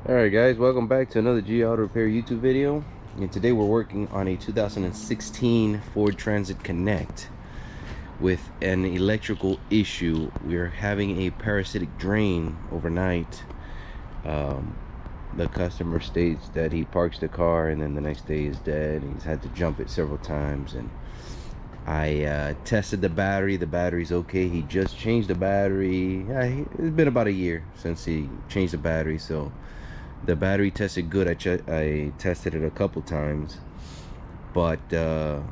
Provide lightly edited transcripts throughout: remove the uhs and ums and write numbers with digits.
Alright guys, welcome back to another G Auto Repair YouTube video. And today we're working on a 2016 Ford Transit Connect with an electrical issue. We're having a parasitic drain overnight. The customer states that he parks the car and then the next day is dead. He's had to jump it several times, and I tested the battery. The battery's okay. He just changed the battery. It's been about a year since he changed the battery, so the battery tested good. I tested it a couple times, but the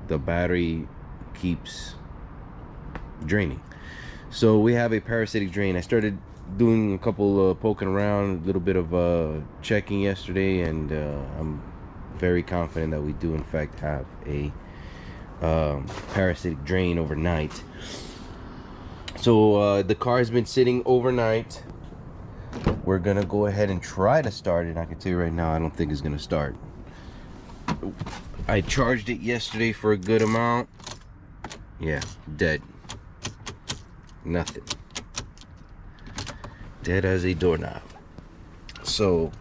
battery keeps draining. So we have a parasitic drain. I started doing a couple poking around, a little bit of checking yesterday, and I'm very confident that we do in fact have a parasitic drain overnight. So the car has been sitting overnight. We're gonna go ahead and try to start it. I can tell you right now, I don't think it's gonna start. I charged it yesterday for a good amount. Yeah, dead. Nothing. Dead as a doorknob. So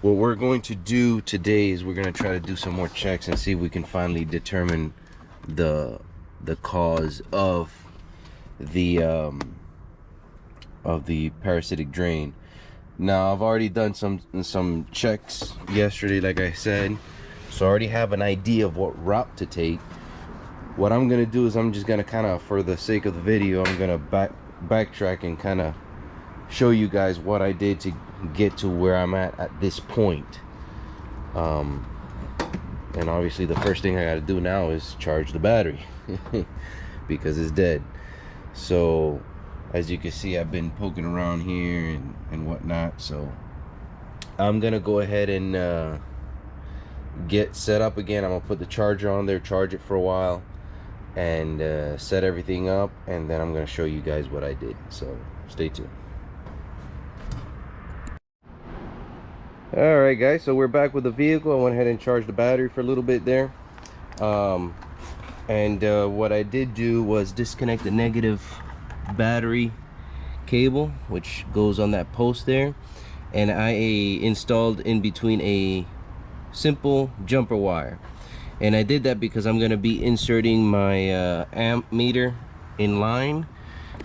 what we're going to do today is we're gonna try to do some more checks and see if we can finally determine the cause of the parasitic drain. Now I've already done some checks yesterday, like I said, so I already have an idea of what route to take. What I'm gonna do is I'm just gonna kind of, for the sake of the video, I'm gonna backtrack and kind of show you guys what I did to get to where I'm at this point. And obviously the first thing I got to do now is charge the battery because it's dead. So as you can see, I've been poking around here and whatnot, so I'm gonna go ahead and get set up again. I'm gonna put the charger on there, charge it for a while, and set everything up, and then I'm gonna show you guys what I did. So stay tuned. All right guys, so we're back with the vehicle. I went ahead and charged the battery for a little bit there, and what I did do was disconnect the negative battery cable, which goes on that post there, and I installed in between a simple jumper wire. And I did that because I'm going to be inserting my amp meter in line.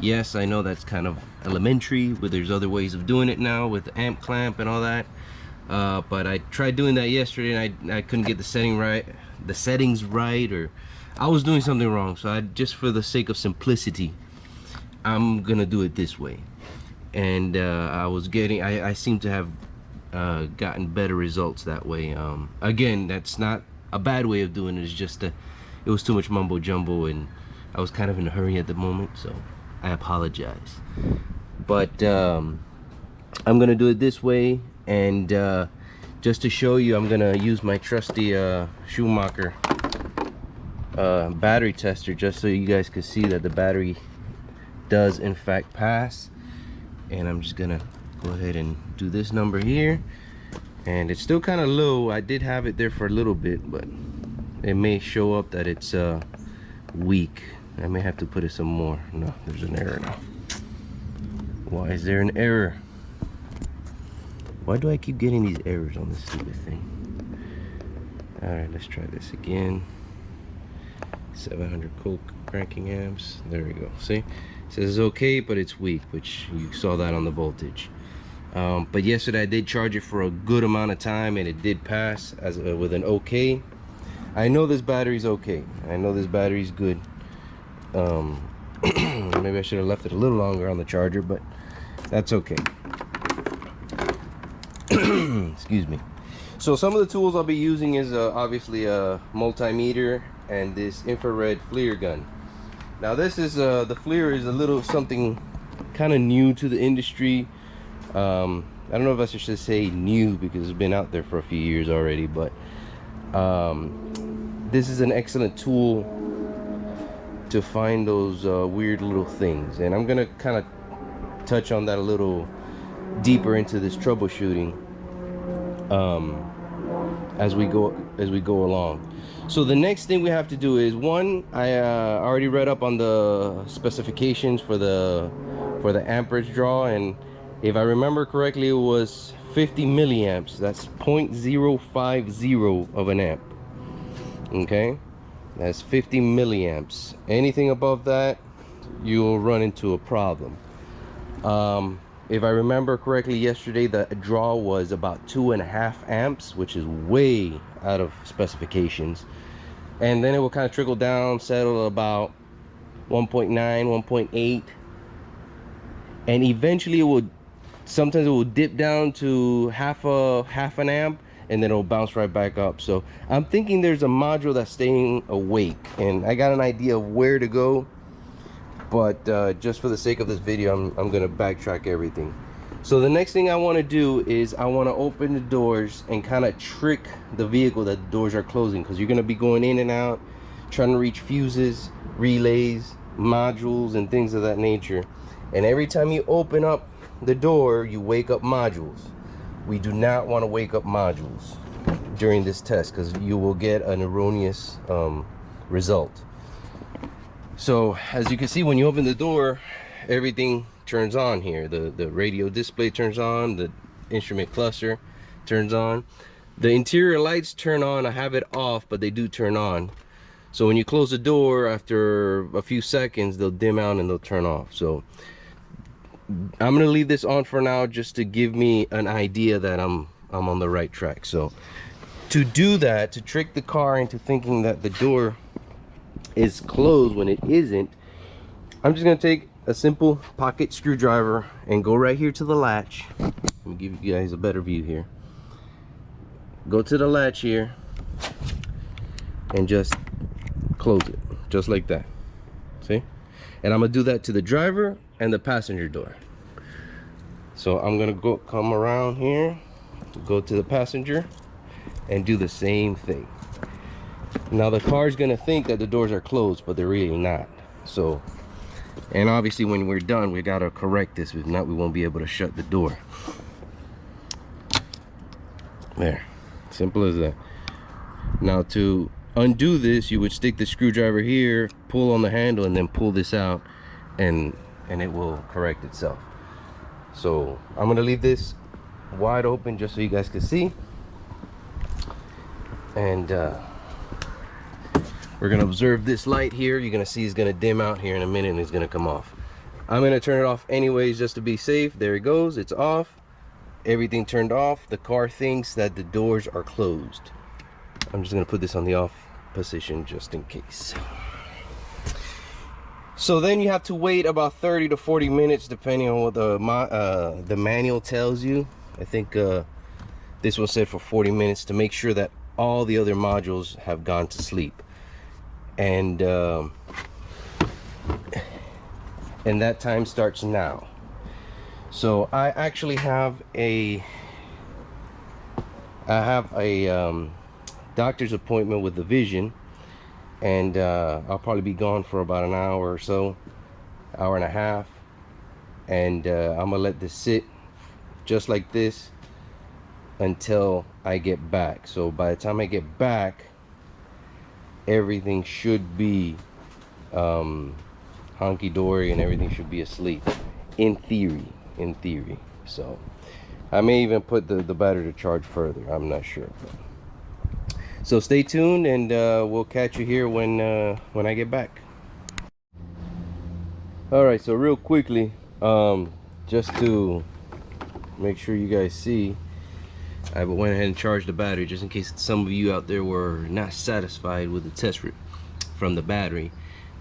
Yes, I know that's kind of elementary, but there's other ways of doing it now with the amp clamp and all that. But I tried doing that yesterday and I couldn't get the settings right, or I was doing something wrong. So just for the sake of simplicity, I'm gonna do it this way. And I seem to have gotten better results that way. Again, that's not a bad way of doing it. It's just it was too much mumbo jumbo, and I was kind of in a hurry at the moment, so I apologize. But I'm gonna do it this way. And just to show you, I'm gonna use my trusty Schumacher battery tester, just so you guys can see that the battery does in fact pass. And I'm just gonna go ahead and do this number here, and it's still kind of low. I did have it there for a little bit, but it may show up that it's weak. I may have to put it some more. No, there's an error now. Why is there an error? Why do I keep getting these errors on this stupid thing? Alright, let's try this again. 700 Coke cranking amps. There we go. See? It says it's okay, but it's weak, which you saw that on the voltage. But yesterday I did charge it for a good amount of time, and it did pass as with an okay. I know this battery's okay. I know this battery's good. Maybe I should have left it a little longer on the charger, but that's okay. Excuse me. So some of the tools I'll be using is obviously a multimeter and this infrared flir gun. Now this is the flir is a little something kind of new to the industry. I don't know if I should say new because it's been out there for a few years already, but this is an excellent tool to find those weird little things, and I'm gonna kind of touch on that a little deeper into this troubleshooting as we go along. So the next thing we have to do is, one, I already read up on the specifications for the amperage draw, and If I remember correctly, it was 50 milliamps. That's 0.050 of an amp. Okay, that's 50 milliamps. Anything above that, you'll run into a problem. If I remember correctly, yesterday the draw was about 2.5 amps, which is way out of specifications. And then it will kind of trickle down, settle about 1.9, 1.8, and eventually it will, sometimes it will dip down to half an amp, and then it'll bounce right back up. So I'm thinking there's a module that's staying awake, and I got an idea of where to go, but just for the sake of this video, I'm gonna backtrack everything. So the next thing I want to do is I want to open the doors and kind of trick the vehicle that the doors are closing, because you're going to be going in and out trying to reach fuses, relays, modules, and things of that nature. And every time you open up the door, you wake up modules. We do not want to wake up modules during this test, because you will get an erroneous result. So as you can see, when you open the door, everything turns on here. The radio display turns on, the instrument cluster turns on, the interior lights turn on. I have it off, but they do turn on. So when you close the door, after a few seconds, they'll dim out and they'll turn off. So I'm gonna leave this on for now, just to give me an idea that I'm on the right track. So to do that, to trick the car into thinking that the door is closed when it isn't, I'm just gonna take a simple pocket screwdriver and go right here to the latch. Let me give you guys a better view here. Go to the latch here and just close it, just like that. See? And I'm gonna do that to the driver and the passenger door. So I'm gonna come around here, go to the passenger, and do the same thing. Now the car's gonna think that the doors are closed, but they're really not. So, and obviously when we're done, we gotta correct this. If not, we won't be able to shut the door. There, simple as that. Now to undo this, you would stick the screwdriver here, pull on the handle, and then pull this out, and it will correct itself. So I'm gonna leave this wide open just so you guys can see. And we're gonna observe this light here. You're gonna see it's gonna dim out here in a minute and it's gonna come off. I'm gonna turn it off anyways just to be safe. There it goes, it's off. Everything turned off. The car thinks that the doors are closed. I'm just gonna put this on the off position just in case. So then you have to wait about 30 to 40 minutes depending on what the manual tells you. I think this one said for 40 minutes to make sure that all the other modules have gone to sleep. And that time starts now. So I actually have a doctor's appointment with the vision, and I'll probably be gone for about an hour or so, hour and a half, and I'm gonna let this sit just like this until I get back. So by the time I get back, everything should be honky-dory and everything should be asleep, in theory. So I may even put the battery to charge further, I'm not sure. So stay tuned, and we'll catch you here when I get back. All right, so real quickly, just to make sure you guys see, I went ahead and charged the battery just in case some of you out there were not satisfied with the test from the battery.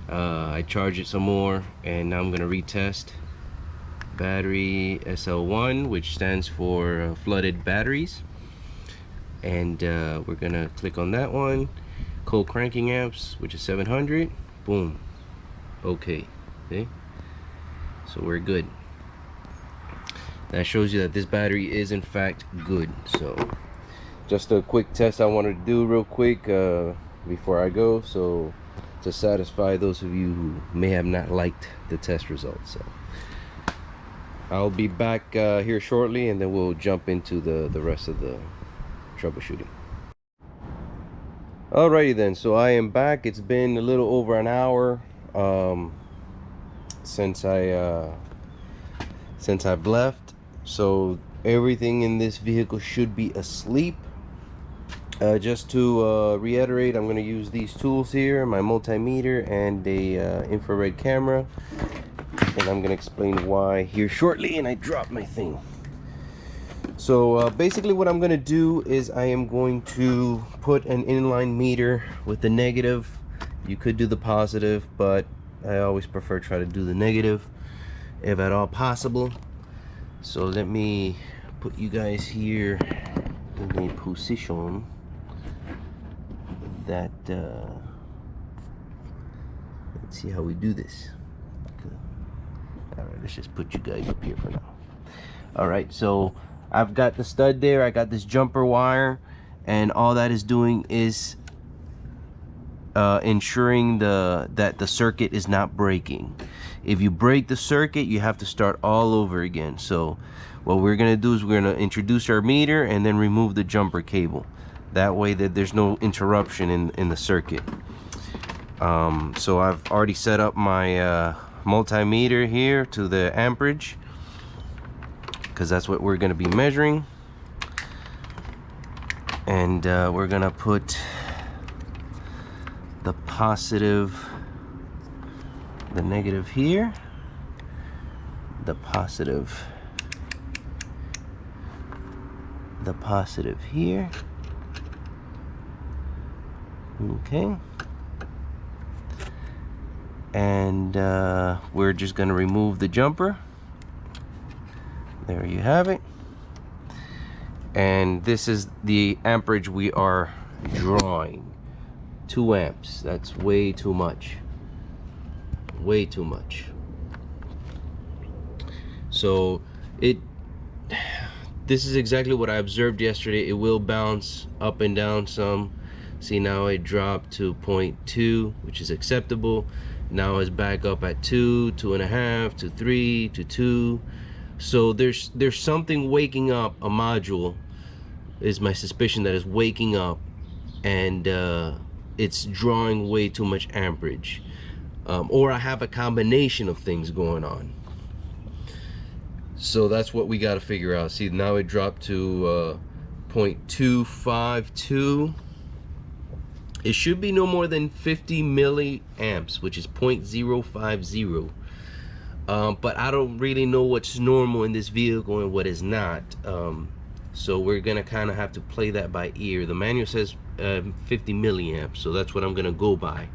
I charged it some more, and now I'm gonna retest battery SL1, which stands for flooded batteries. And we're gonna click on that one. Cold cranking amps, which is 700. Boom. Okay. See? So we're good. That shows you that this battery is in fact good. So just a quick test I wanted to do real quick before I go, so to satisfy those of you who may have not liked the test results. So I'll be back here shortly, and then we'll jump into the rest of the troubleshooting. Alrighty then, so I am back. It's been a little over an hour since I've left, So everything in this vehicle should be asleep. Just to reiterate, I'm going to use these tools here, my multimeter and a infrared camera, and I'm going to explain why here shortly. And I dropped my thing. So basically what I'm going to do is I am going to put an inline meter with the negative. You could do the positive, but I always prefer try to do the negative if at all possible. So let me put you guys here in a position that let's see how we do this. All right, let's just put you guys up here for now. All right, so I've got the stud there, I got this jumper wire, and all that is doing is ensuring that the circuit is not breaking. If you break the circuit, you have to start all over again. So what we're gonna do is we're gonna introduce our meter and then remove the jumper cable. That way that there's no interruption in the circuit. So I've already set up my multimeter here to the amperage, because that's what we're gonna be measuring. And we're gonna put the positive, the negative here, the positive here. Okay, and we're just going to remove the jumper. There you have it. And this is the amperage we are drawing. 2 amps. That's way too much. Way too much. So this is exactly what I observed yesterday. It will bounce up and down some. See, now it dropped to 0.2, which is acceptable. Now it's back up at 2, 2.5, to 3, to 2. So there's something waking up. A module is my suspicion that is waking up, and it's drawing way too much amperage. Or I have a combination of things going on. So that's what we got to figure out. See, now it dropped to 0.252. It should be no more than 50 milliamps, which is 0.050. But I don't really know what's normal in this vehicle and what is not. So we're gonna kind of have to play that by ear. The manual says 50 milliamps, so that's what I'm gonna go by.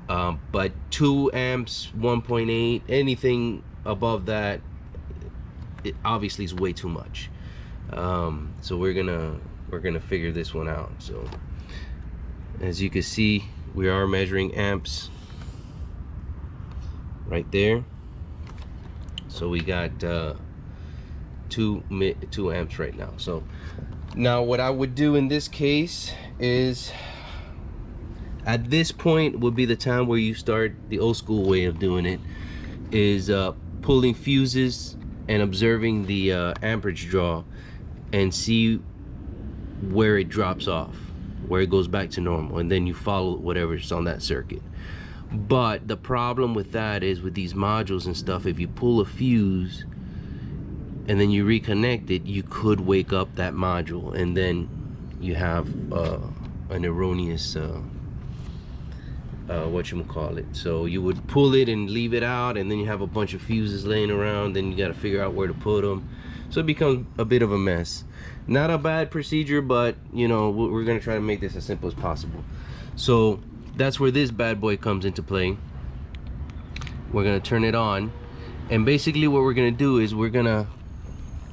But 2 amps, 1.8, anything above that, it obviously is way too much. So we're gonna figure this one out. So as you can see, we are measuring amps right there. So we got 2 amps right now. So now what I would do in this case is, at this point would be the time where you start the old school way of doing it, is pulling fuses and observing the amperage draw and see where it drops off, where it goes back to normal, and then you follow whatever's on that circuit. But the problem with that is, with these modules and stuff, if you pull a fuse and then you reconnect it, you could wake up that module, and then you have an erroneous whatchamacallit. So you would pull it and leave it out, and then you have a bunch of fuses laying around, then you got to figure out where to put them. So it becomes a bit of a mess. Not a bad procedure, but you know, we're gonna try to make this as simple as possible. So that's where this bad boy comes into play. We're gonna turn it on, and basically what we're gonna do is we're gonna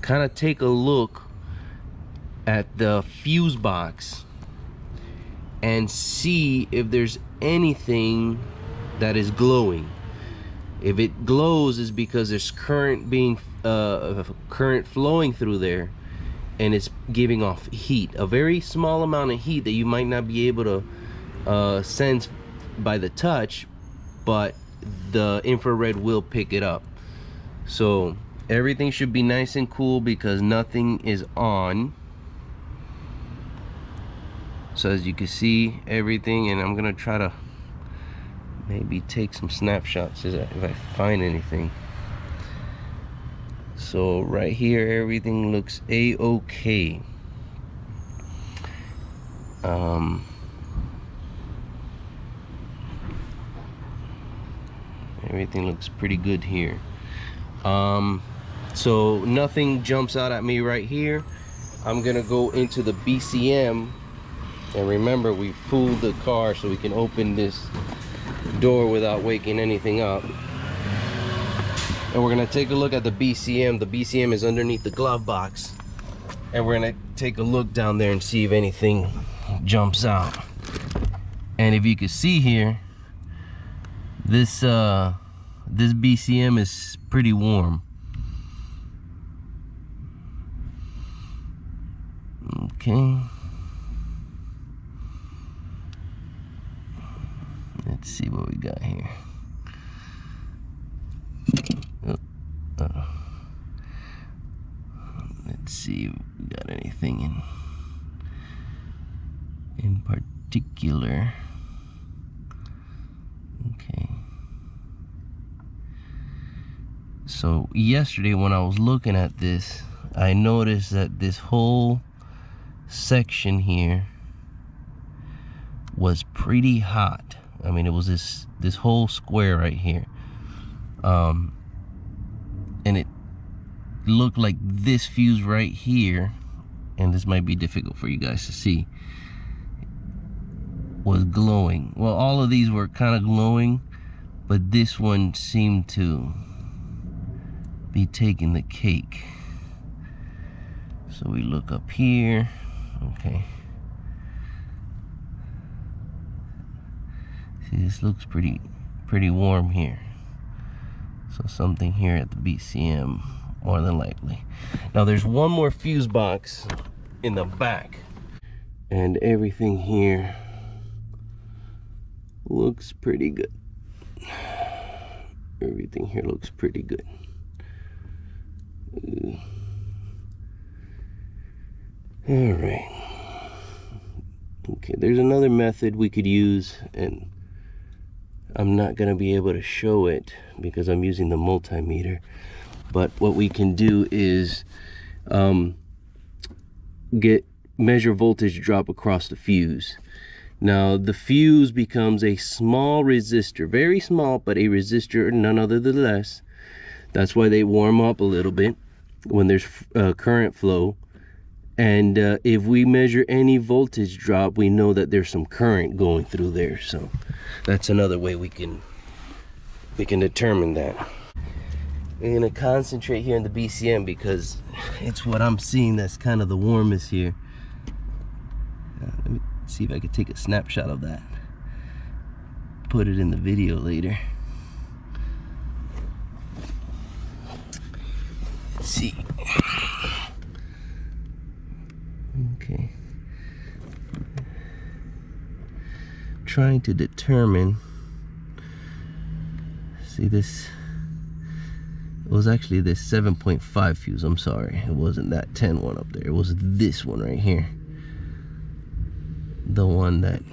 kind of take a look at the fuse box and see if there's anything that is glowing. If it glows, is because there's current flowing through there, and it's giving off heat, a very small amount of heat that you might not be able to sense by the touch, but the infrared will pick it up. So everything should be nice and cool because nothing is on. So as you can see, everything, and I'm gonna try to maybe take some snapshots if I find anything. So right here, everything looks a-okay. Everything looks pretty good here. So nothing jumps out at me right here. I'm gonna go into the BCM, and remember, we fooled the car so we can open this door without waking anything up. And we're gonna take a look at the BCM. The BCM is underneath the glove box, and we're gonna take a look down there and see if anything jumps out. And if you can see here, this BCM is pretty warm. Okay, let's see what we got here. Let's see if we got anything in particular. Okay. So yesterday when I was looking at this, I noticed that this whole section here was pretty hot. I mean, it was this whole square right here, and it looked like this fuse right here, and this might be difficult for you guys to see, was glowing. Well, all of these were kind of glowing, but this one seemed to be taking the cake. So we look up here. Okay, see, this looks pretty warm here. So something here at the BCM, more than likely. Now there's one more fuse box in the back, and everything here looks pretty good. Everything here looks pretty good. All right. Okay, there's another method we could use, and I'm not gonna be able to show it because I'm using the multimeter. But what we can do is measure voltage drop across the fuse. Now the fuse becomes a small resistor, very small, but a resistor none other than less. That's why they warm up a little bit when there's current flow. And if we measure any voltage drop, we know that there's some current going through there. So that's another way we can determine that. We're gonna concentrate here in the BCM because it's what I'm seeing that's kind of the warmest here. Let me see if I can take a snapshot of that. Put it in the video later. Let's see. Okay. Trying to determine. See, this was actually this 7.5 fuse. I'm sorry, it wasn't that 10 one up there. It was this one right here, the one that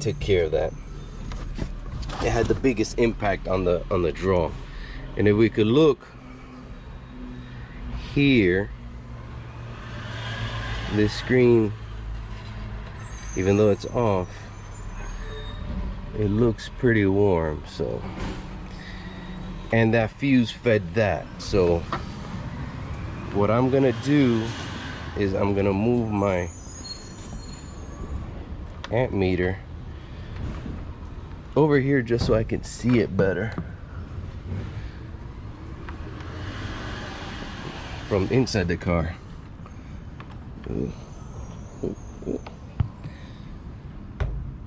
took care of that. It had the biggest impact on the draw. And if we could look here, this screen, even though it's off, it looks pretty warm. So, and that fuse fed that. So what I'm gonna do is I'm gonna move my amp meter over here just so I can see it better from inside the car.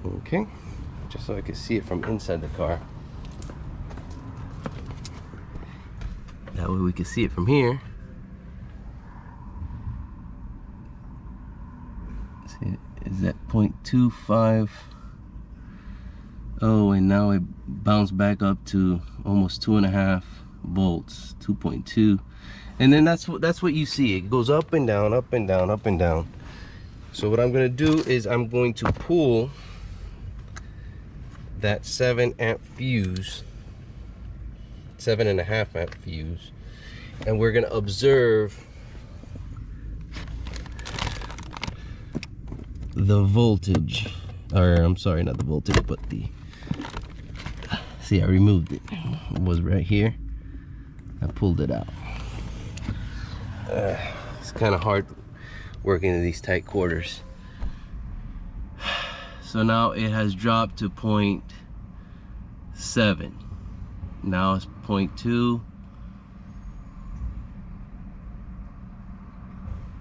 Okay, just so I can see it from inside the car. That way we can see it from here. See, is that 0.25? Oh, and now it bounced back up to almost 2.5 volts, 2.2. And then that's what you see. It goes up and down, up and down, up and down. So what I'm gonna do is I'm going to pull that 7 amp fuse 7.5 amp fuse, and we're gonna observe the voltage, or I'm sorry, not the voltage, but the, see, I removed it. It was right here. I pulled it out. It's kind of hard working in these tight quarters. So now it has dropped to 0.7. Now it's 0.2.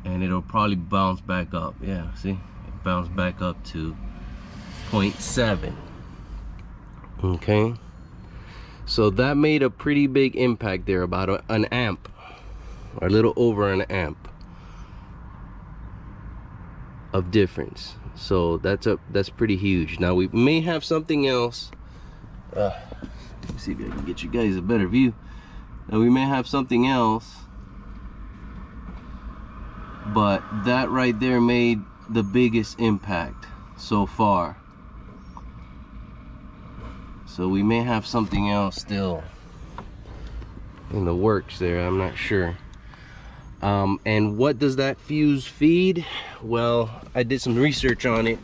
And it'll probably bounce back up. Yeah, see? It bounced back up to 0.7. Okay. So that made a pretty big impact there, about an amp, or a little over an amp of difference. So that's pretty huge. Now we may have something else. Let me see if I can get you guys a better view. Now we may have something else, but that right there made the biggest impact so far. So we may have something else still in the works there, I'm not sure. And what does that fuse feed? Well, I did some research on it,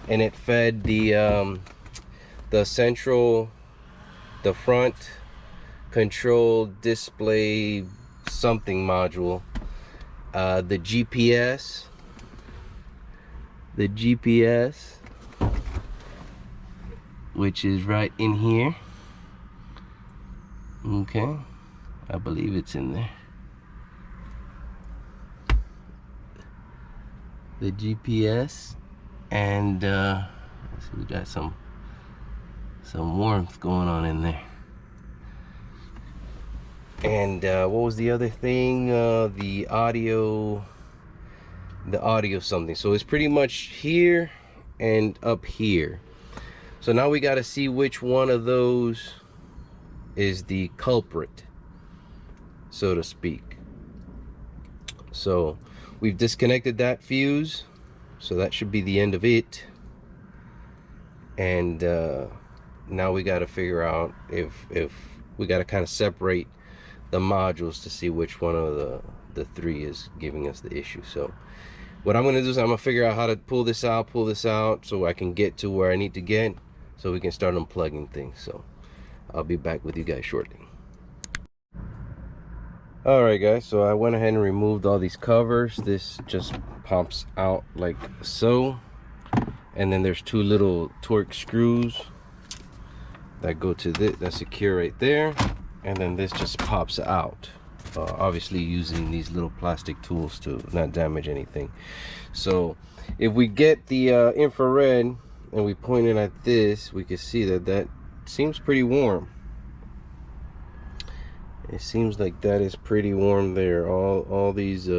and it fed the front control display something module, the GPS, which is right in here. Okay, I believe it's in there. The GPS, and let's see, we got some warmth going on in there. And what was the other thing? The audio something. So it's pretty much here and up here. So now we got to see which one of those is the culprit, so to speak. So we've disconnected that fuse, so that should be the end of it. And now we got to figure out if we got to kind of separate the modules to see which one of the three is giving us the issue. So what I'm going to do is I'm going to figure out how to pull this out, so I can get to where I need to get, so we can start unplugging things. So I'll be back with you guys shortly. Alright guys, so I went ahead and removed all these covers. This just pops out like so, and then there's two little Torx screws that go to this, that's secure right there, and then this just pops out, obviously using these little plastic tools to not damage anything. So if we get the infrared and we point it at this, we can see that seems pretty warm. It seems like that is pretty warm there. All these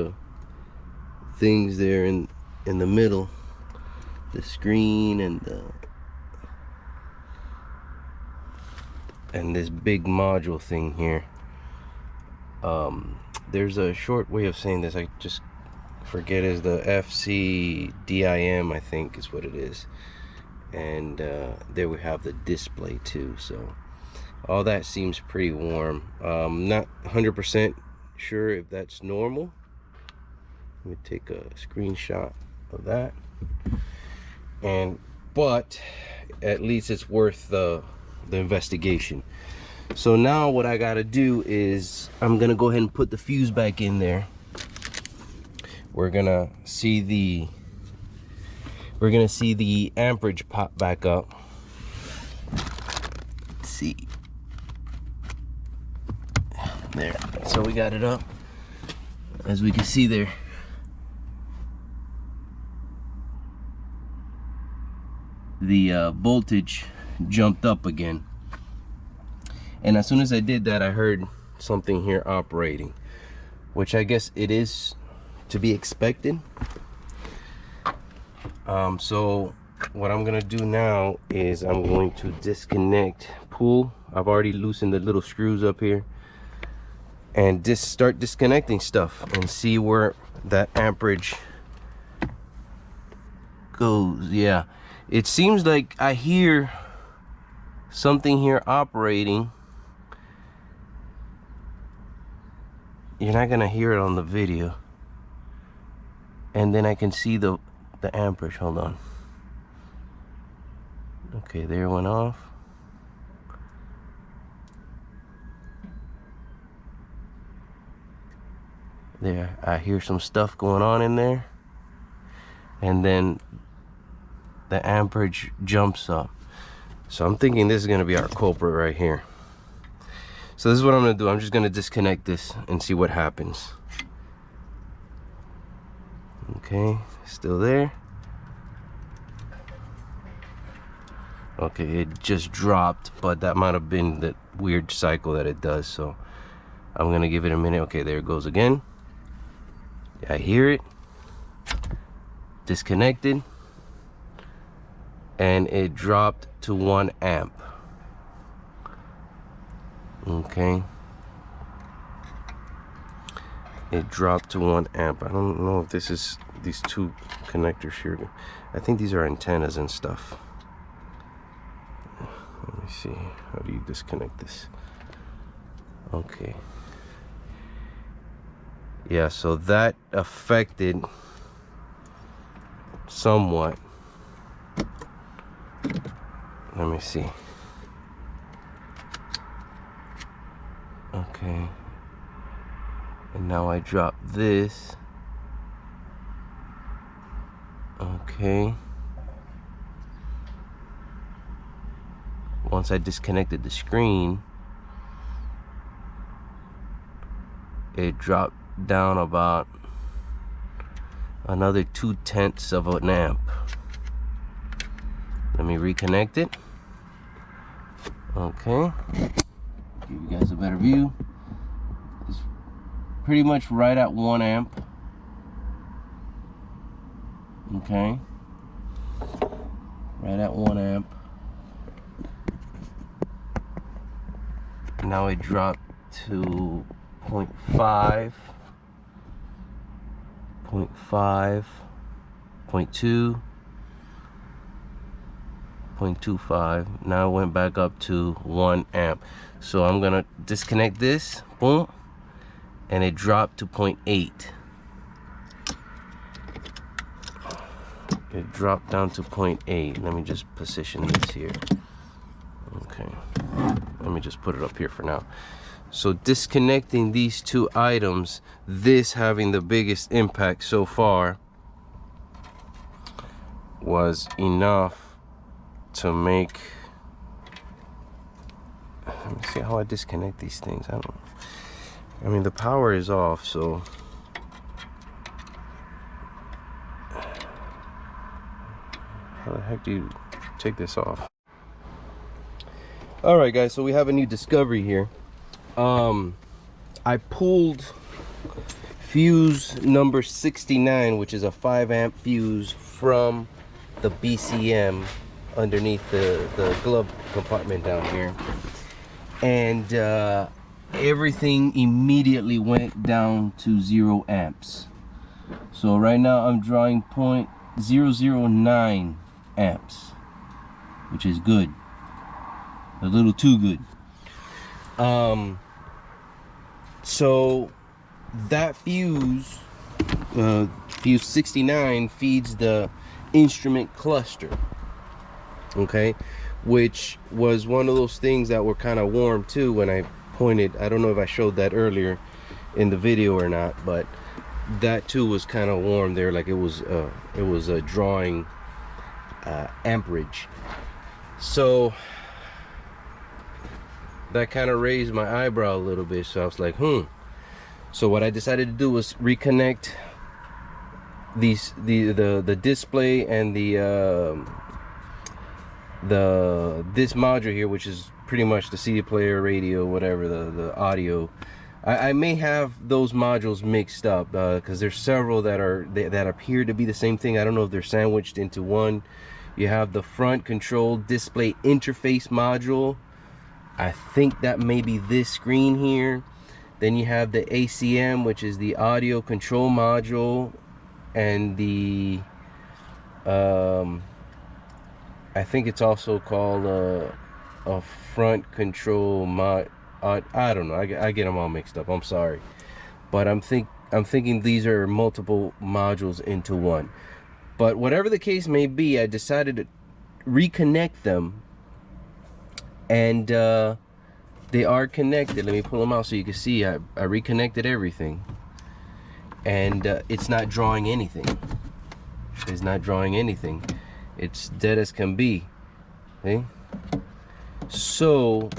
things there in the middle, the screen and this big module thing here. There's a short way of saying this, I just forget, is the FCDIM, I think is what it is. And there we have the display too. So all that seems pretty warm. Not 100% sure if that's normal. Let me take a screenshot of that. But at least it's worth the investigation. So now what I gotta do is I'm gonna go ahead and put the fuse back in there. We're gonna see the amperage pop back up. Let's see. There, so we got it up, as we can see there. The voltage jumped up again, and as soon as I did that, I heard something here operating, which I guess it is to be expected. So what I'm gonna do now is I'm going to pull. I've already loosened the little screws up here, and just start disconnecting stuff and see where that amperage goes. Yeah, it seems like I hear something here operating, you're not gonna hear it on the video. And then I can see the amperage. Hold on. Okay, there it went off. There, I hear some stuff going on in there. And then the amperage jumps up. So I'm thinking this is gonna be our culprit right here. So this is what I'm gonna do. I'm just gonna disconnect this and see what happens. Okay, still there. Okay, it just dropped, but that might have been the weird cycle that it does. So I'm gonna give it a minute. Okay, there it goes again. I hear it. Disconnected. And it dropped to 1 amp. Okay. It dropped to 1 amp. I don't know if this is these two connectors here. I think these are antennas and stuff. Let me see. How do you disconnect this? Okay. Yeah, so that affected somewhat. Let me see. Okay. And now I drop this. Okay. Once I disconnected the screen, it dropped down about another 0.2 of an amp. Let me reconnect it. Okay. Give you guys a better view. It's pretty much right at 1 amp. Okay. Right at 1 amp. Now it dropped to 0.5, 0.5, 0.2, 0.25. Now it went back up to 1 amp. So I'm gonna disconnect this, boom, and it dropped to 0.8. It dropped down to 0.8. Let me just position this here. Okay, let me just put it up here for now. So disconnecting these two items, this having the biggest impact so far, was enough to make, let me see how I disconnect these things. I mean the power is off, so how the heck do you take this off? All right guys, so we have a new discovery here. I pulled fuse number 69, which is a 5 amp fuse, from the BCM underneath the glove compartment down here, and everything immediately went down to 0 amps. So right now I'm drawing 0.009 amps, which is good, a little too good. So that fuse, fuse 69, feeds the instrument cluster, okay, which was one of those things that were kind of warm too when I pointed. I don't know if I showed that earlier in the video or not, but that too was kind of warm there, like it was drawing amperage. So that kind of raised my eyebrow a little bit. So I was like, So what I decided to do was reconnect these, the display and this module here, which is pretty much the CD player, radio, whatever, the audio. I may have those modules mixed up because there's several that appear to be the same thing. I don't know if they're sandwiched into one. You have the front control display interface module. I think that may be this screen here. Then you have the ACM, which is the audio control module, and the I think it's also called a front control mod. I don't know. I get them all mixed up. I'm sorry. but I'm thinking these are multiple modules into one. But whatever the case may be, I decided to reconnect them, and they are connected. Let me pull them out so you can see. I reconnected everything, and it's not drawing anything. It's not drawing anything. It's dead as can be. Okay? So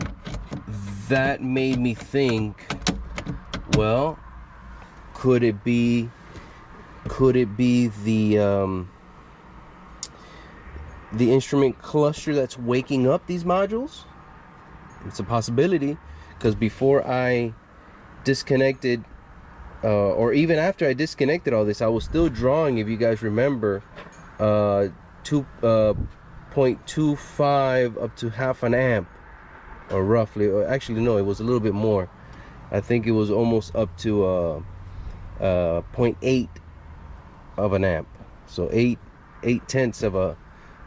that made me think, well, could it be the instrument cluster that's waking up these modules? It's a possibility, because before I disconnected, or even after I disconnected all this, I was still drawing, if you guys remember, 2.25 up to half an amp, or roughly, or actually no, it was a little bit more. I think it was almost up to 0.8 of an amp. So 8/10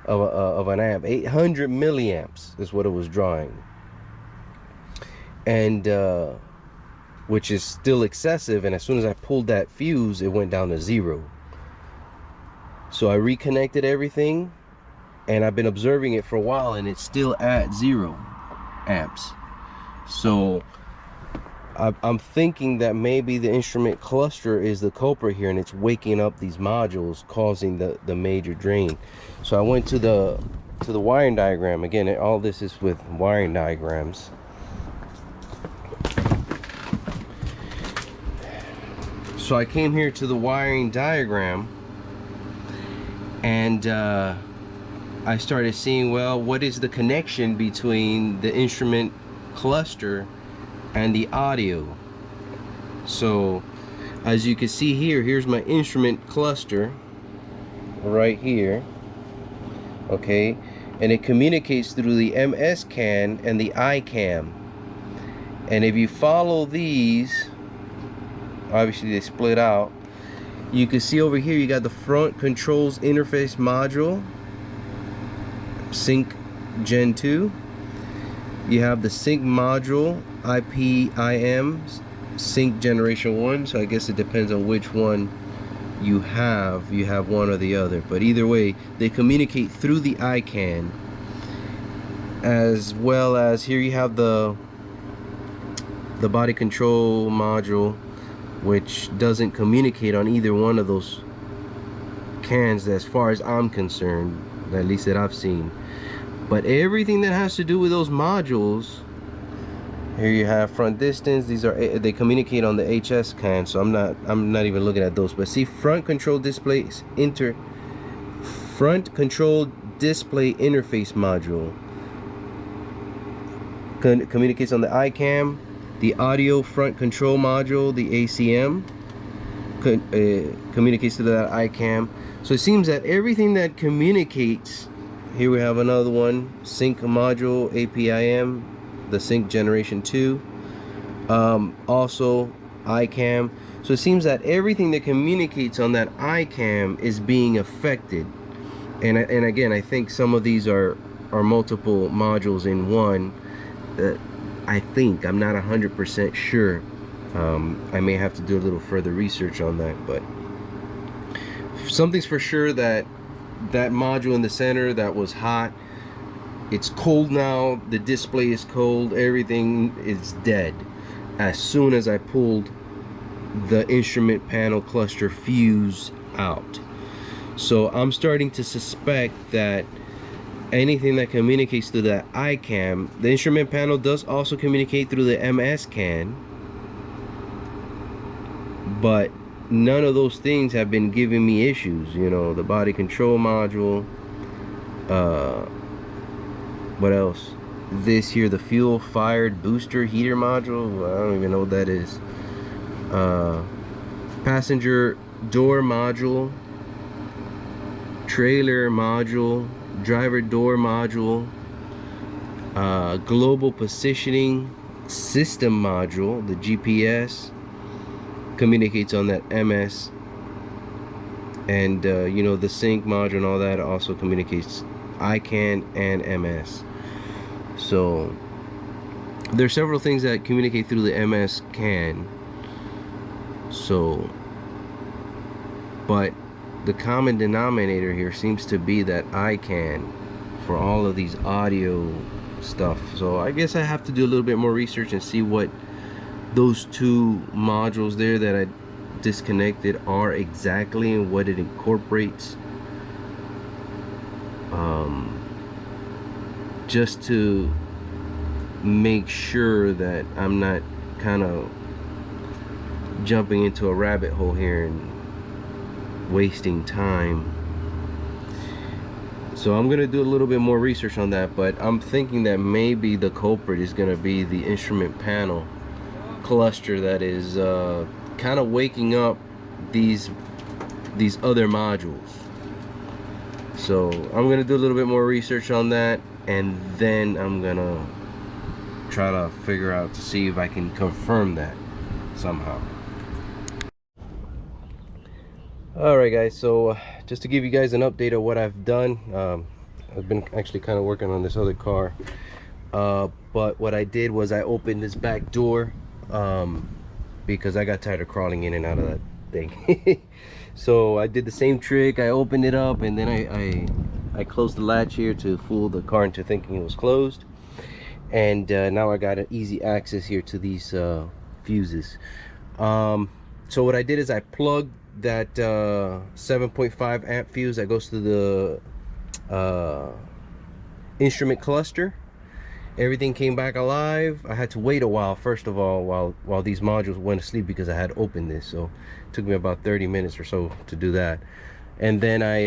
of an amp. 800 milliamps is what it was drawing, and which is still excessive. And as soon as I pulled that fuse, it went down to 0. So I reconnected everything, and I've been observing it for a while, and it's still at 0 amps. So I'm thinking that maybe the instrument cluster is the culprit here, and it's waking up these modules, causing the major drain. So I went to the wiring diagram. Again, all this is with wiring diagrams. So I came here to the wiring diagram, and I started seeing, well, what is the connection between the instrument cluster and the audio? So as you can see here, here's my instrument cluster right here, okay, and it communicates through the MS can and the I cam. And if you follow these, obviously they split out. You can see over here you got the front controls interface module, sync gen 2. You have the sync module, IPIM, sync generation 1. So I guess it depends on which one you have. You have one or the other, but either way they communicate through the ICANN. As well as here you have the body control module, which doesn't communicate on either one of those cans as far as I'm concerned, at least that I've seen. But everything that has to do with those modules, here you have front distance. These are, they communicate on the HS can, so I'm not even looking at those. But see, front control displays front control display interface module communicates on the ICAM. The audio front control module, the ACM, communicates to that ICAM. So it seems that everything that communicates, here we have another one, sync module, APIM, the sync generation 2, also ICAM. So it seems that everything that communicates on that ICAM is being affected. And again, I think some of these are multiple modules in one. I think, I'm not 100% sure. I may have to do a little further research on that, but something's for sure, that module in the center that was hot, it's cold now. The display is cold. Everything is dead as soon as I pulled the instrument panel cluster fuse out. So I'm starting to suspect that anything that communicates through the ICAM, the instrument panel does also communicate through the MS can, but none of those things have been giving me issues. You know, the body control module, what else, this here, the fuel fired booster heater module, I don't even know what that is, passenger door module, trailer module, driver door module, global positioning system module, the GPS communicates on that MS, and you know, the sync module and all that also communicates ICANN and MS. So there's several things that communicate through the MS can, So, but the common denominator here seems to be that ICANN for all of these audio stuff. So I guess I have to do a little bit more research and see what those two modules there that I disconnected are exactly and what it incorporates, just to make sure that I'm not kind of jumping into a rabbit hole here and wasting time. So I'm gonna do a little bit more research on that, but I'm thinking that maybe the culprit is gonna be the instrument panel cluster that is kind of waking up these other modules. So I'm gonna do a little bit more research on that, and then I'm gonna try to figure out to see if I can confirm that somehow. Alright guys, so just to give you guys an update of what I've done, I've been actually kind of working on this other car, but what I did was I opened this back door because I got tired of crawling in and out of that thing. So I did the same trick. I opened it up, and then I closed the latch here to fool the car into thinking it was closed, and now I got an easy access here to these fuses. So what I did is I plugged that 7.5 amp fuse that goes to the instrument cluster. Everything came back alive. I had to wait a while, first of all, while these modules went to sleep, because I had opened this, so it took me about 30 minutes or so to do that. And then I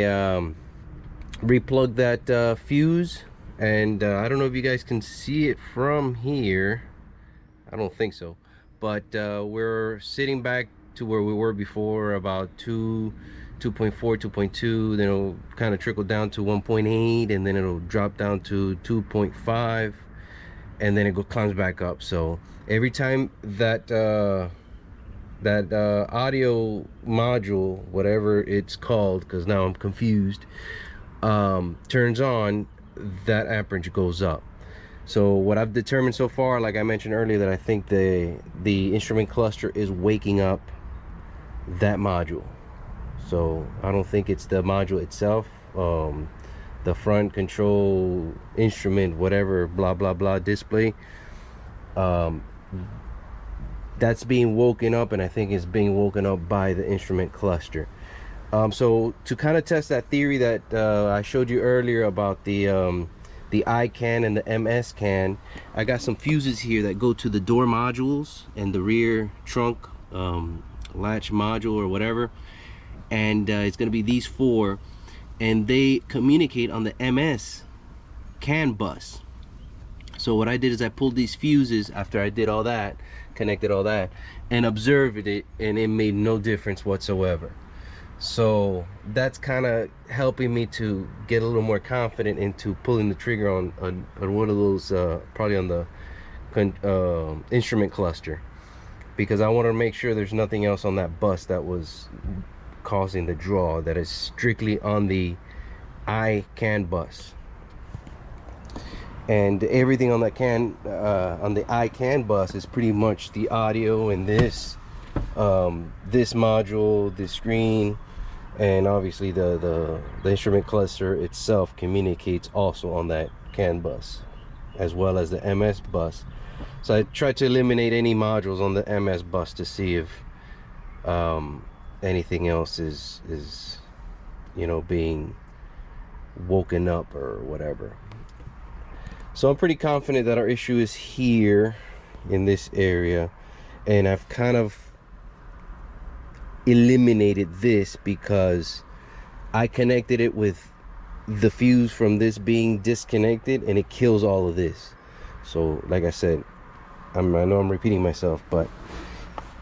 replugged that fuse, and I don't know if you guys can see it from here. I don't think so, but we're sitting back to where we were before, about 2.4, 2.2, then it'll kind of trickle down to 1.8, and then it'll drop down to 2.5, and then it climbs back up. So every time that audio module, whatever it's called, because now I'm confused, turns on, that amperage goes up. So what I've determined so far, like I mentioned earlier, that I think the instrument cluster is waking up that module. So I don't think it's the module itself, the front control instrument, whatever, blah blah blah display, that's being woken up, and I think it's being woken up by the instrument cluster. So to kind of test that theory that I showed you earlier about the ICANN and the MS CAN, I got some fuses here that go to the door modules and the rear trunk latch module or whatever, and it's going to be these four, and they communicate on the MS CAN bus. So what I did is I pulled these fuses after I did all that, connected all that, and observed it, and it made no difference whatsoever. So that's kind of helping me to get a little more confident into pulling the trigger on one of those, probably on the instrument cluster, because I want to make sure there's nothing else on that bus that was causing the draw, that is strictly on the ICANN bus. And everything on that on the ICANN bus is pretty much the audio, and this module, the screen, and obviously the instrument cluster itself communicates also on that CAN bus, as well as the MS bus. So I tried to eliminate any modules on the MS bus to see if anything else is you know, being woken up or whatever. So I'm pretty confident that our issue is here in this area, and I've kind of eliminated this because I connected it with the fuse from this being disconnected, and it kills all of this. So like I said, I know I'm repeating myself, but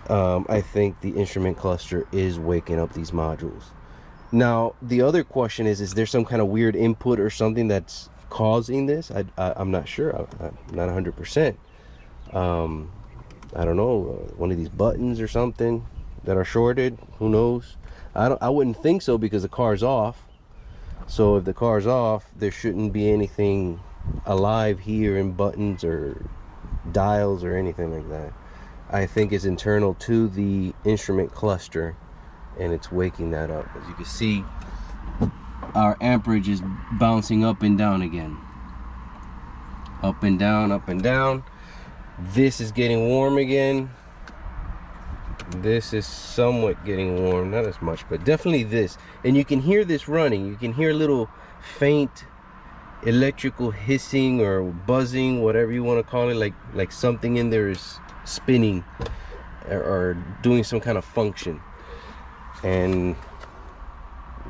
I think the instrument cluster is waking up these modules. Now the other question is there some kind of weird input or something that's causing this? I'm not sure. I'm not 100%. I don't know, one of these buttons or something that are shorted, who knows. I wouldn't think so, because the car's off. So if the car's off, there shouldn't be anything alive here in buttons or dials or anything like that. I think is internal to the instrument cluster, and it's waking that up. As you can see, our amperage is bouncing up and down again. Up and down, up and down. This is getting warm again. This is somewhat getting warm, not as much, but definitely this. And you can hear this running. You can hear a little faint electrical hissing or buzzing, whatever you want to call it, like something in there is spinning or doing some kind of function. And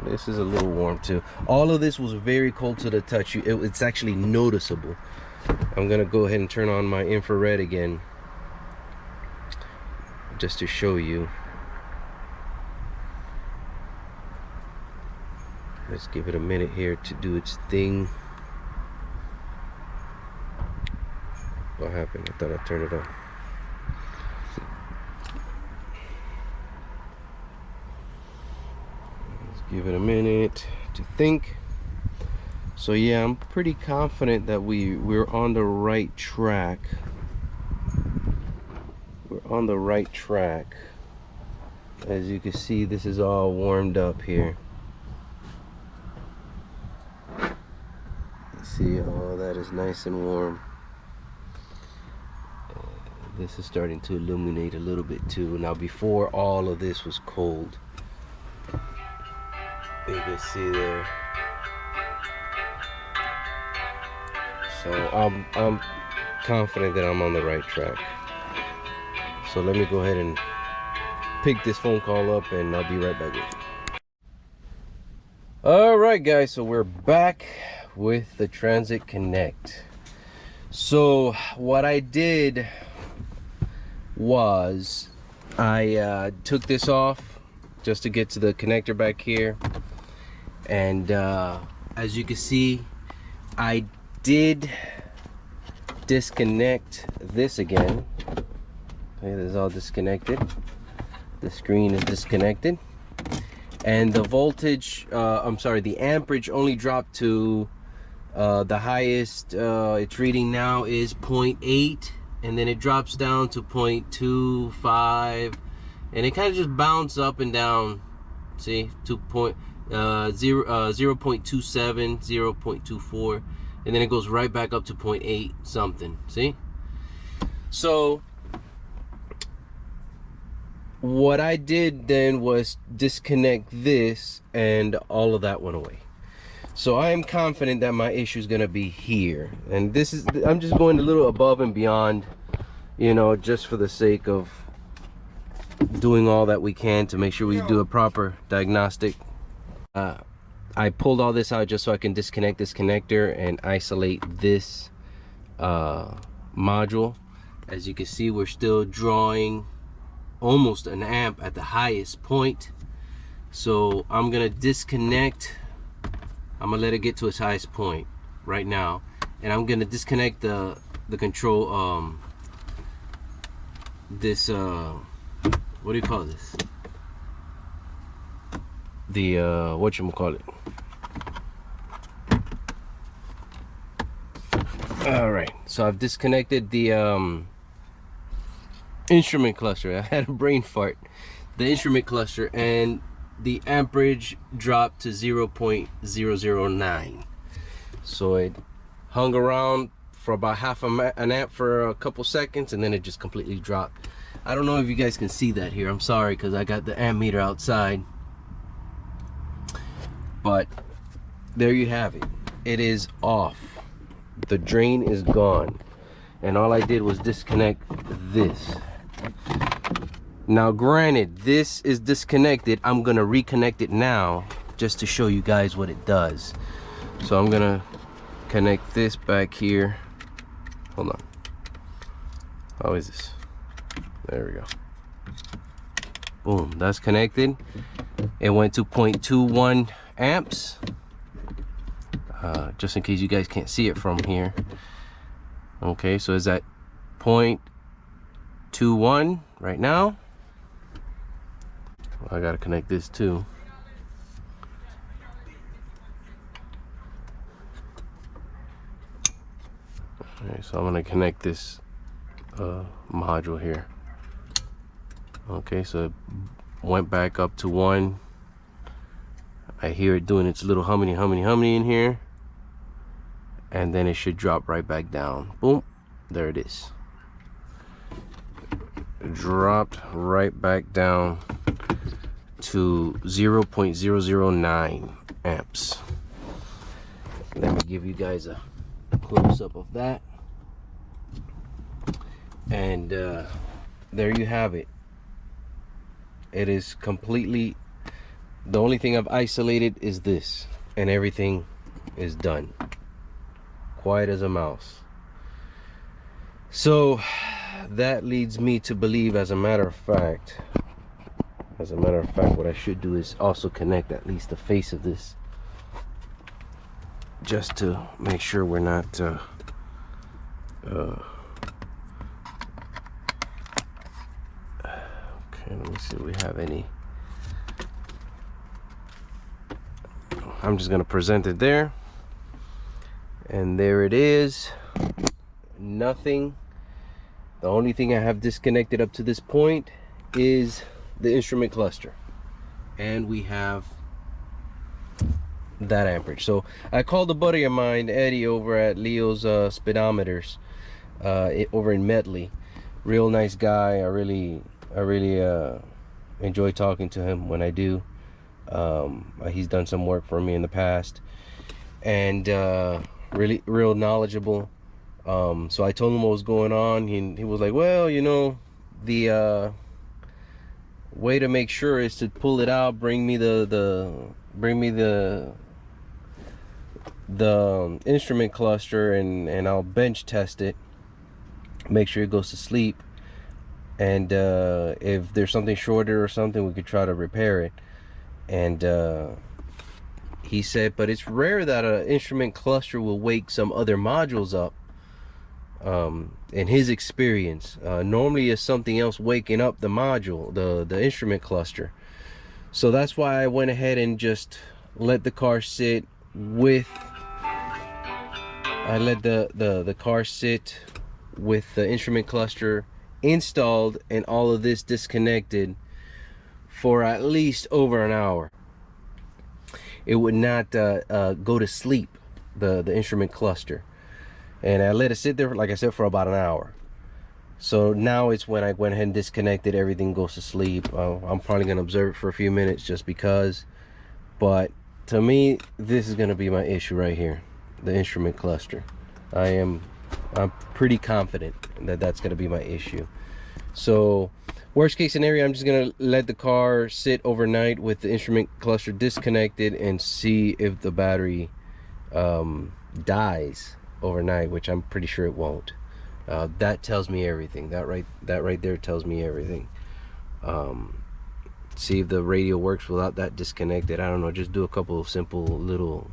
this is a little warm too. All of this was very cold to the touch. It's actually noticeable. I'm gonna go ahead and turn on my infrared again just to show you. Let's give it a minute here to do its thing. What happened? I thought I turned it on. Let's give it a minute to think. So yeah, I'm pretty confident that we're on the right track. We're on the right track. As you can see, this is all warmed up here. See, all that is nice and warm. This is starting to illuminate a little bit too. Now before, all of this was cold. You can see there. So I'm confident that I'm on the right track. So let me go ahead and pick this phone call up and I'll be right back with you. All right guys, so we're back with the Transit Connect. So what I did was I took this off just to get to the connector back here, and as you can see, I did disconnect this again. Okay, this is all disconnected. The screen is disconnected, and the voltage, I'm sorry, the amperage only dropped to the highest it's reading now is 0.8, and then it drops down to 0.25, and it kind of just bounces up and down. See, to 0.27, 0.24, and then it goes right back up to 0.8 something. See? So what I did then was disconnect this, and all of that went away. So I am confident that my issue is gonna be here, and this is, I'm just going a little above and beyond, you know, just for the sake of doing all that we can to make sure we do a proper diagnostic. I pulled all this out just so I can disconnect this connector and isolate this module. As you can see, we're still drawing almost an amp at the highest point. So I'm gonna disconnect. I'm gonna let it get to its highest point right now, and I'm gonna disconnect the control, this what do you call this, the whatchamacallit. All right, so I've disconnected the instrument cluster. I had a brain fart. The instrument cluster, and the amperage dropped to 0.009. So it hung around for about an amp for a couple seconds, and then it just completely dropped. I don't know if you guys can see that here. I'm sorry, because I got the amp meter outside. But there you have it. It is off. The drain is gone. And all I did was disconnect this. Now granted, this is disconnected. I'm gonna reconnect it now just to show you guys what it does. So I'm gonna connect this back here. Hold on. How is this? There we go. Boom, that's connected. It went to 0.21 amps. Just in case you guys can't see it from here. Okay, so it's at 0.21 right now. Well, I gotta connect this too. Okay, so I'm gonna connect this module here. Okay, so it went back up to 1. I hear it doing its little humming in here, and then it should drop right back down. Boom, there it is. It dropped right back down to 0.009 amps. Let me give you guys a close-up of that. And there you have it. It is completely, the only thing I've isolated is this, and everything is done. Quiet as a mouse. So that leads me to believe, as a matter of fact, what I should do is also connect at least the face of this, just to make sure we're not okay, let me see if we have any. I'm just gonna present it there, and there it is. Nothing. The only thing I have disconnected up to this point is the instrument cluster, and we have that amperage. So I called a buddy of mine, Eddie, over at Leo's speedometers over in Medley. Real nice guy. I really enjoy talking to him when I do. He's done some work for me in the past, and really real knowledgeable. So I told him what was going on. He was like, well, you know, the way to make sure is to pull it out, bring me the instrument cluster, and I'll bench test it, make sure it goes to sleep, and if there's something shorter or something, we could try to repair it. And he said, but it's rare that an instrument cluster will wake some other modules up. In his experience, normally it's something else waking up the module, the instrument cluster. So that's why I went ahead and just let the car sit with the car sit with the instrument cluster installed and all of this disconnected for at least over an hour. It would not go to sleep, the instrument cluster. And I let it sit there, like I said, for about an hour. So now it's when I went ahead and disconnected, everything goes to sleep. I'm probably going to observe it for a few minutes just because. But to me, this is going to be my issue right here, the instrument cluster. I'm pretty confident that that's going to be my issue. So worst case scenario, I'm just going to let the car sit overnight with the instrument cluster disconnected and see if the battery dies overnight, which I'm pretty sure it won't. That tells me everything. That right there tells me everything. See if the radio works without that disconnected. I don't know, just do a couple of simple little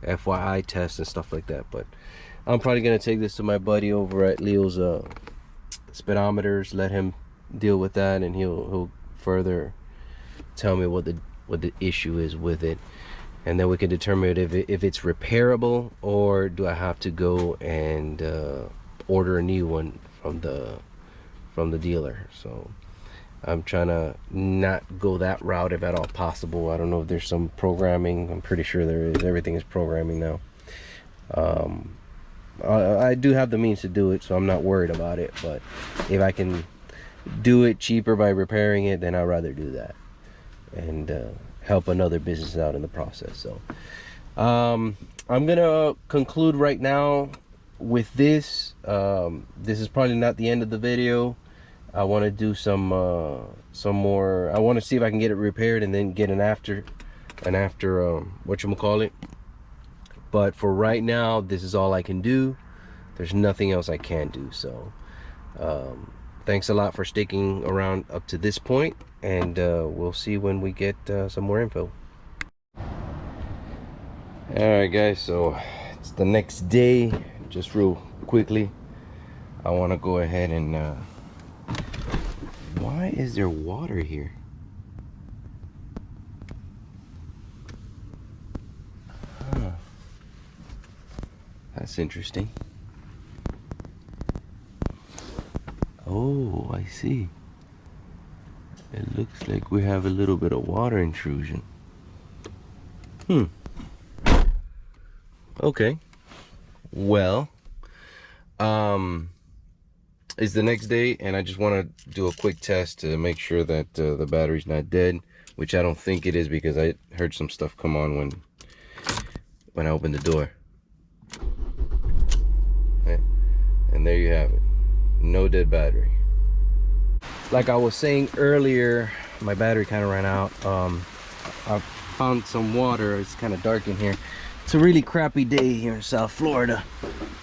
FYI tests and stuff like that. But I'm probably gonna take this to my buddy over at Leo's speedometers, let him deal with that, and he'll further tell me what the issue is with it. And then we can determine if it's repairable, or do I have to go and order a new one from the dealer. So I'm trying to not go that route if at all possible. I don't know if there's some programming. I'm pretty sure there is. Everything is programming now. I do have the means to do it, so I'm not worried about it. But if I can do it cheaper by repairing it, then I'd rather do that and help another business out in the process. So I'm gonna conclude right now with this. This is probably not the end of the video. I want to do some more. I want to see if I can get it repaired and then get an after whatchamacallit. But for right now, this is all I can do. There's nothing else I can do. So thanks a lot for sticking around up to this point, and we'll see when we get some more info. Alright guys, so it's the next day. Just real quickly, I want to go ahead and why is there water here? Huh. That's interesting. Oh, I see. It looks like we have a little bit of water intrusion. Okay. Well, it's the next day, and I just want to do a quick test to make sure that the battery's not dead, which I don't think it is, because I heard some stuff come on when I opened the door. Okay. And there you have it. No dead battery. Like I was saying earlier, my battery kind of ran out. I found some water. It's kind of dark in here. It's a really crappy day here in South Florida.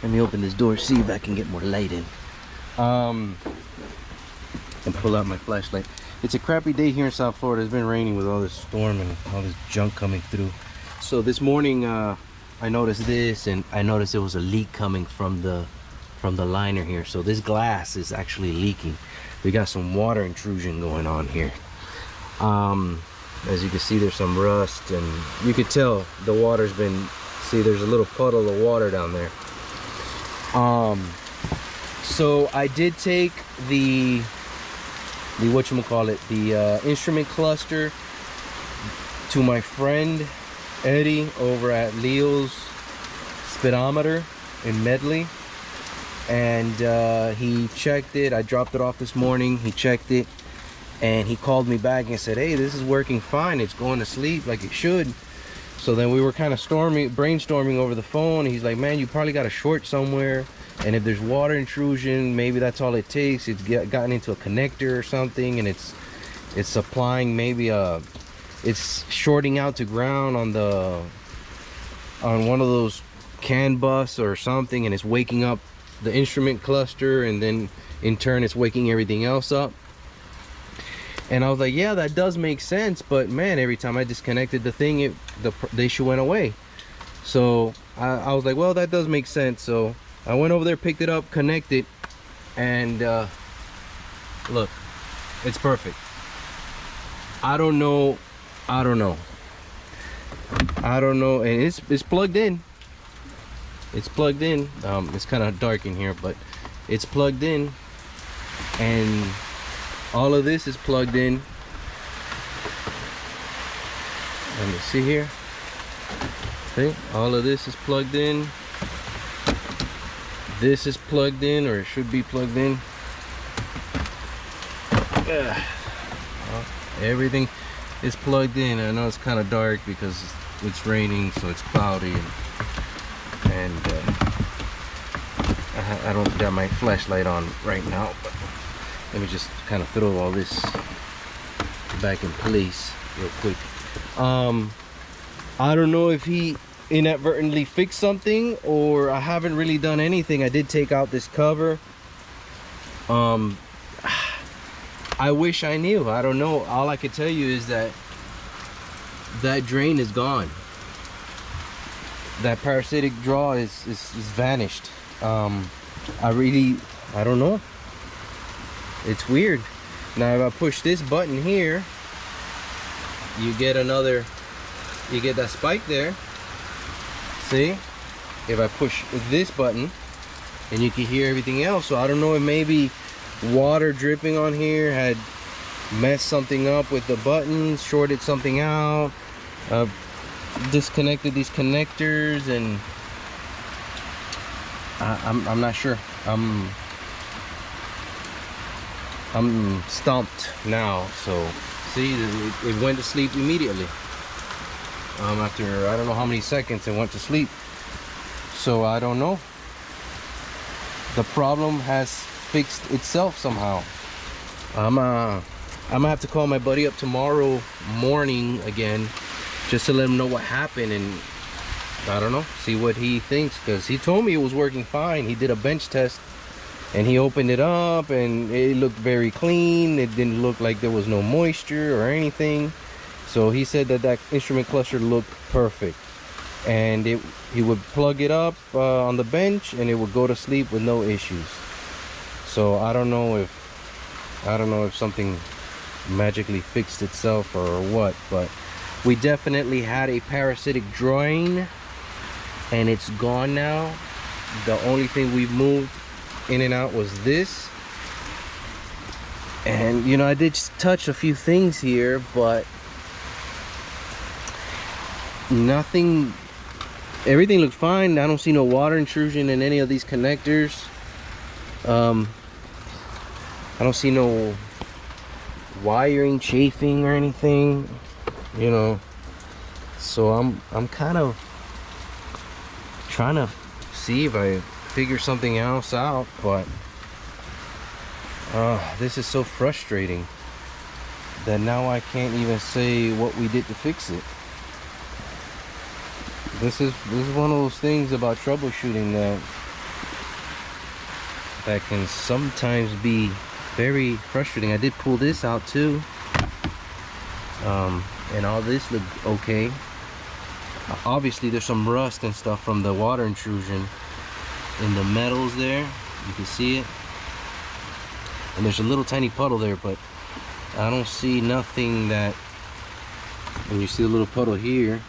Let me open this door, see if I can get more light in. And pull out my flashlight. It's a crappy day here in South Florida. It's been raining with all this storm and all this junk coming through. So this morning I noticed this, and I noticed there was a leak coming from the liner here. So this glass is actually leaking. We got some water intrusion going on here. As you can see, there's some rust, and you could tell the water's been, see, there's a little puddle of water down there. So I did take the whatchamacallit, the instrument cluster to my friend Eddie over at Leo's speedometer in Medley, and he checked it. I dropped it off this morning. He checked it, and he called me back and said, hey, this is working fine, it's going to sleep like it should. So then we were kind of brainstorming over the phone. He's like, man, you probably got a short somewhere, and if there's water intrusion, maybe that's all it takes. It's gotten into a connector or something, and it's supplying, maybe it's shorting out to ground on one of those CAN bus or something, and it's waking up the instrument cluster, and then in turn it's waking everything else up. And I was like, yeah, that does make sense, but man, every time I disconnected the thing, the issue went away. So I was like, well, that does make sense. So I went over there, picked it up, connected, and look, it's perfect. I don't know, and it's plugged in. It's plugged in. It's kind of dark in here, but it's plugged in, and all of this is plugged in. Let me see here. See, all of this is plugged in. This is plugged in, or it should be plugged in. Everything is plugged in. I know it's kind of dark because it's raining, so it's cloudy, and I don't got my flashlight on right now, but let me just kind of throw all this back in place real quick. I don't know if he inadvertently fixed something, or I haven't really done anything. I did take out this cover. I wish I knew. I don't know. All I could tell you is that that drain is gone. That parasitic draw is vanished. I don't know. It's weird. Now if I push this button here, you get that spike there. See, if I push this button, and you can hear everything else. So I don't know if maybe water dripping on here had messed something up with the buttons, shorted something out, disconnected these connectors, and I'm not sure. I'm stumped now. So see, it went to sleep immediately. After I don't know how many seconds it went to sleep. So I don't know. The problem has fixed itself somehow. I'm gonna have to call my buddy up tomorrow morning again, just to let him know what happened, and I don't know, see what he thinks, because he told me it was working fine. He did a bench test and he opened it up and it looked very clean. It didn't look like there was no moisture or anything. So he said that instrument cluster looked perfect, and he would plug it up on the bench and it would go to sleep with no issues. So I don't know if something magically fixed itself or what, but we definitely had a parasitic drain and it's gone now. The only thing we've moved in and out was this, And you know, I did touch a few things here, but nothing, everything looked fine. I don't see no water intrusion in any of these connectors. I don't see no wiring chafing or anything, you know. So I'm kind of trying to see if I figure something else out, but this is so frustrating that now I can't even say what we did to fix it. This is one of those things about troubleshooting that can sometimes be very frustrating. I did pull this out too, and all this looked okay. Obviously there's some rust and stuff from the water intrusion in the metals there, you can see it, and there's a little tiny puddle there, but I don't see nothing that, and you see a little puddle here.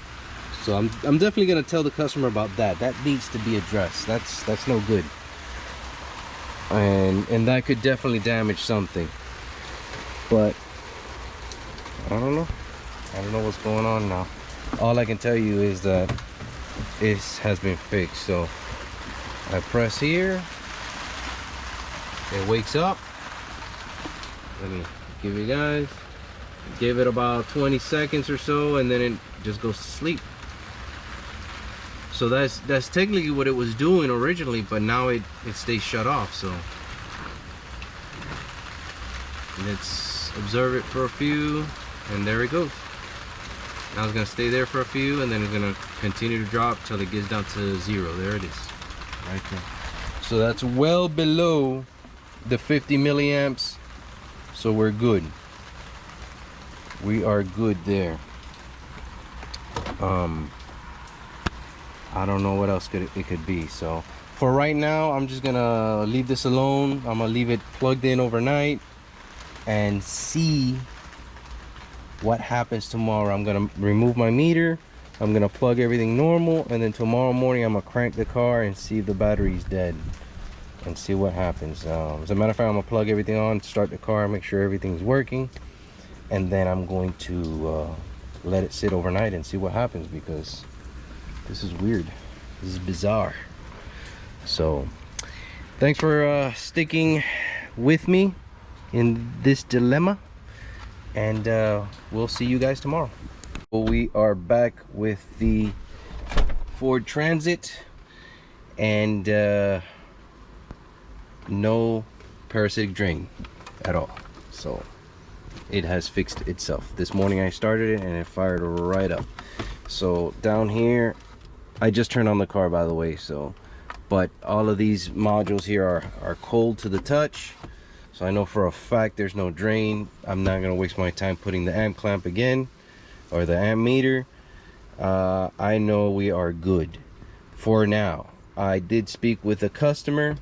So I'm definitely gonna tell the customer about that. That needs to be addressed. That's no good, and that could definitely damage something. But I don't know what's going on now. All I can tell you is that this has been fixed. So I press here, it wakes up. Let me give you guys, give it about 20 seconds or so, and then it just goes to sleep. So that's technically what it was doing originally, but now it stays shut off. So let's observe it for a few, and there it goes. Now it's gonna stay there for a few, and then it's gonna continue to drop till it gets down to 0. There it is, right there. So that's well below the 50 milliamps. So we're good. We are good there. I don't know what else it could be. So for right now, I'm just gonna leave this alone. I'm gonna leave it plugged in overnight and see what happens tomorrow. I'm gonna remove my meter, I'm gonna plug everything normal, and then tomorrow morning I'm gonna crank the car and see if the battery's dead and see what happens. As a matter of fact, I'm gonna plug everything on, start the car, make sure everything's working, and then I'm going to let it sit overnight and see what happens, because this is weird, this is bizarre. So thanks for sticking with me in this dilemma, and we'll see you guys tomorrow. Well, we are back with the Ford Transit, and no parasitic drain at all. So it has fixed itself. This morning I started it and it fired right up. So down here, I just turned on the car, by the way, so, but all of these modules here are cold to the touch. So I know for a fact there's no drain. I'm not gonna waste my time putting the amp clamp again, or the amp meter. I know we are good for now. I did speak with a customer,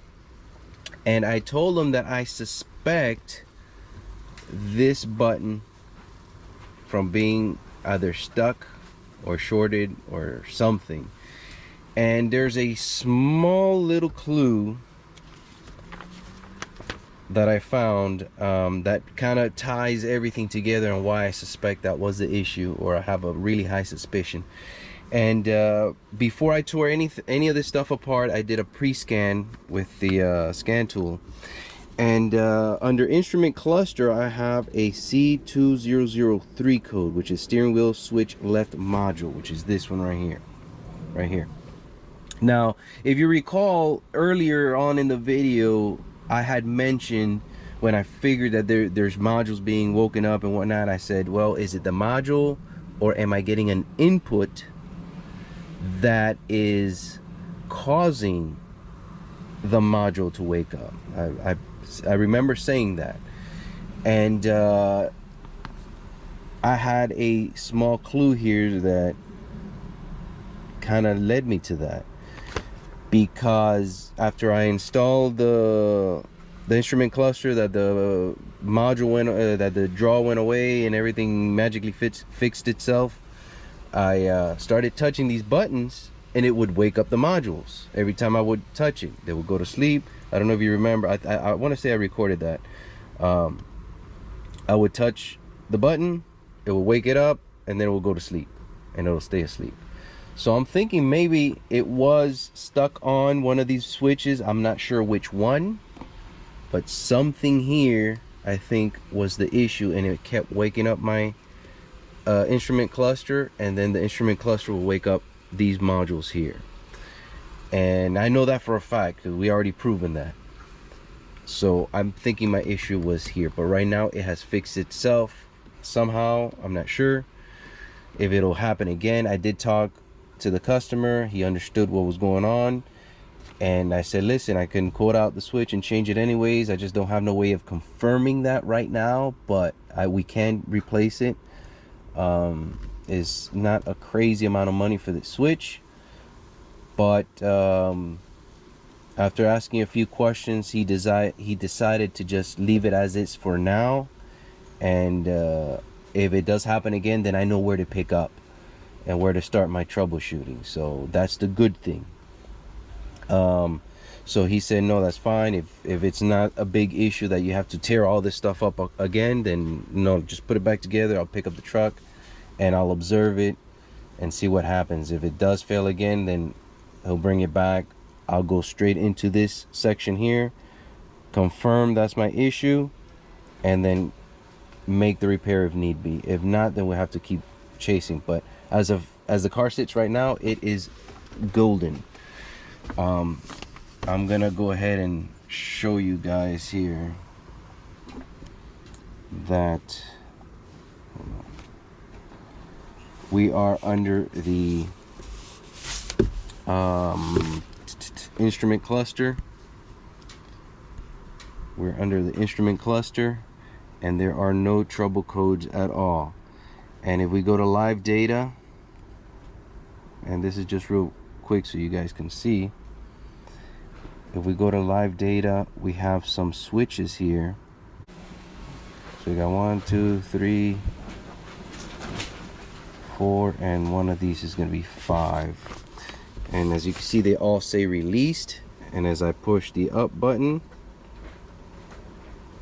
and I told them that I suspect this button from being either stuck or shorted or something. And there's a small little clue that I found that kind of ties everything together and why I suspect that was the issue, or I have a really high suspicion. And before I tore any of this stuff apart, I did a pre-scan with the scan tool. And under instrument cluster, I have a C2003 code, which is steering wheel switch left module, which is this one right here. Now, if you recall earlier on in the video, I had mentioned when I figured that there's modules being woken up and whatnot, I said, well, is it the module, or am I getting an input that is causing the module to wake up? I remember saying that, and I had a small clue here that kind of led me to that, because after I installed the instrument cluster, that the module went, that the draw went away and everything magically fixed itself, I started touching these buttons, and it would wake up the modules. Every time I would touch it, they would go to sleep. I don't know if you remember, I want to say I recorded that. I would touch the button, it will wake it up, and then it will go to sleep, and it'll stay asleep. So I'm thinking maybe it was stuck on one of these switches. I'm not sure which one, but something here I think was the issue, and it kept waking up my instrument cluster, and then the instrument cluster will wake up these modules here. And I know that for a fact because we already proven that. So I'm thinking my issue was here, but right now it has fixed itself somehow. I'm not sure if it'll happen again. I did talk to the customer, he understood what was going on, and I said, listen, I can quote out the switch and change it anyways. I just don't have no way of confirming that right now, but we can replace it. It's not a crazy amount of money for the switch, but after asking a few questions, he decided to just leave it as is for now, and if it does happen again, then I know where to pick up and where to start my troubleshooting. So that's the good thing. So he said, no, that's fine. If it's not a big issue that you have to tear all this stuff up again, then no, just put it back together. I'll pick up the truck and I'll observe it and see what happens. If it does fail again, then he'll bring it back. I'll go straight into this section here, confirm that's my issue, and then make the repair if need be. If not, then we'll have to keep chasing. But as the car sits right now, it is golden. I'm gonna go ahead and show you guys here that we are under the instrument cluster. We're under the instrument cluster, and there are no trouble codes at all. And if we go to live data, and this is just real quick so you guys can see, if we go to live data, we have some switches here. So we got 1, 2, 3, 4, and one of these is going to be 5. And as you can see, they all say released. And as I push the up button,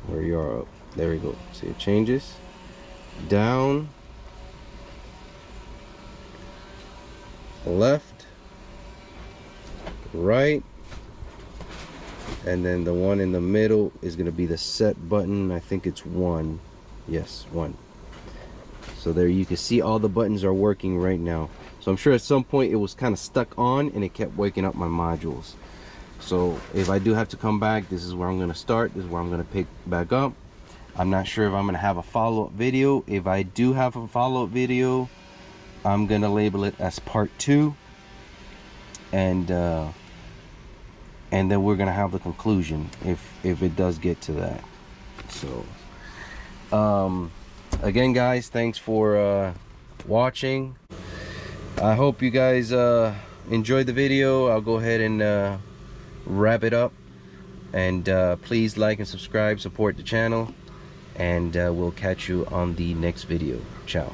where you are up, there we go. See, it changes. Down, left, right, and then the one in the middle is going to be the set button. I think it's 1. Yes, 1. So there you can see all the buttons are working right now. So I'm sure at some point it was kind of stuck on and it kept waking up my modules. So if I do have to come back, this is where I'm going to start. This is where I'm going to pick back up. I'm not sure if I'm going to have a follow-up video. If I do have a follow-up video, I'm going to label it as part 2. And then we're going to have the conclusion if it does get to that. So again, guys, thanks for watching. I hope you guys enjoyed the video. I'll go ahead and wrap it up, and please like and subscribe, support the channel, and we'll catch you on the next video. Ciao.